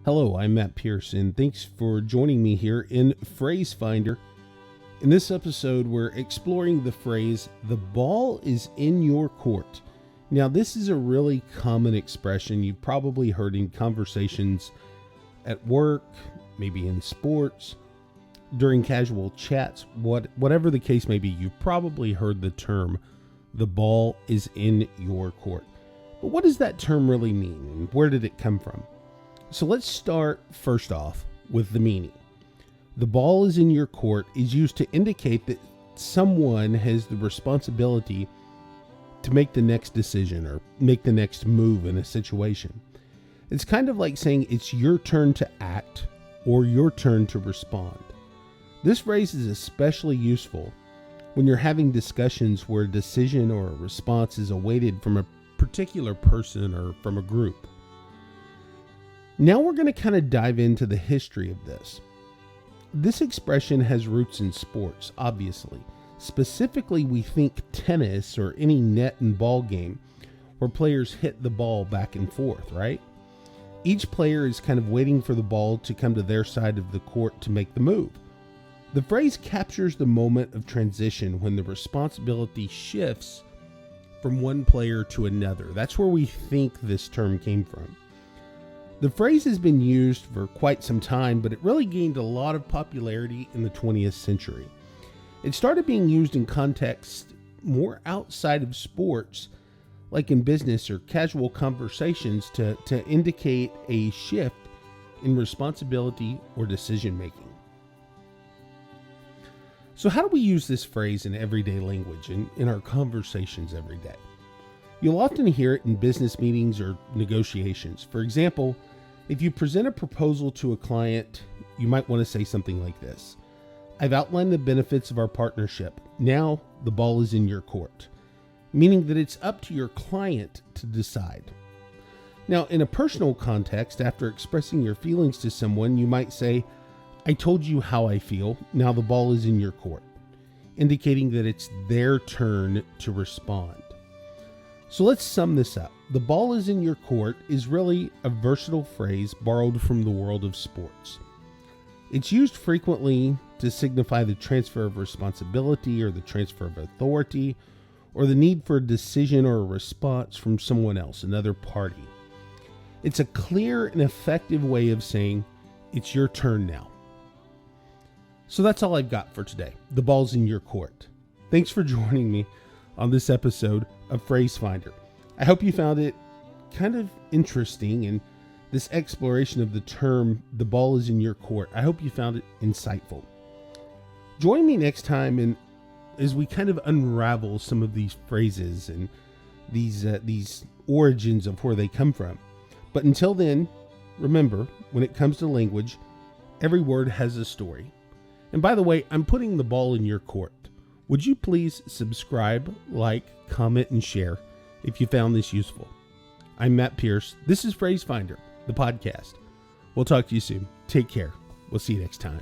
Hello, I'm Matt Pierce, and thanks for joining me here in Phrase Finder. In this episode, we're exploring the phrase, "the ball is in your court." Now, this is a really common expression you've probably heard in conversations at work, maybe in sports, during casual chats, whatever the case may be. You've probably heard the term, "the ball is in your court." But what does that term really mean, and where did it come from? So let's start first off with the meaning. The ball is in your court is used to indicate that someone has the responsibility to make the next decision or make the next move in a situation. It's kind of like saying it's your turn to act or your turn to respond. This phrase is especially useful when you're having discussions where a decision or a response is awaited from a particular person or from a group. Now we're going to kind of dive into the history of this. This expression has roots in sports, obviously. Specifically, we think tennis or any net and ball game where players hit the ball back and forth, right? Each player is kind of waiting for the ball to come to their side of the court to make the move. The phrase captures the moment of transition when the responsibility shifts from one player to another. That's where we think this term came from. The phrase has been used for quite some time, but it really gained a lot of popularity in the 20th century. It started being used in contexts more outside of sports, like in business or casual conversations, to indicate a shift in responsibility or decision making. So how do we use this phrase in everyday language and in our conversations every day? You'll often hear it in business meetings or negotiations. For example, if you present a proposal to a client, you might want to say something like this: "I've outlined the benefits of our partnership. Now the ball is in your court," meaning that it's up to your client to decide. Now, in a personal context, after expressing your feelings to someone, you might say, "I told you how I feel. Now the ball is in your court," indicating that it's their turn to respond. So let's sum this up. The ball is in your court is really a versatile phrase borrowed from the world of sports. It's used frequently to signify the transfer of responsibility or the transfer of authority or the need for a decision or a response from someone else, another party. It's a clear and effective way of saying it's your turn now. So that's all I've got for today. The ball's in your court. Thanks for joining me on this episode of Phrase Finder. I hope you found it kind of interesting, and this exploration of the term, "the ball is in your court," I hope you found it insightful. Join me next time as we kind of unravel some of these phrases and these origins of where they come from. But until then, remember, when it comes to language, every word has a story. And by the way, I'm putting the ball in your court. Would you please subscribe, like, comment, and share if you found this useful? I'm Matt Pierce. This is Phrase Finder, the podcast. We'll talk to you soon. Take care. We'll see you next time.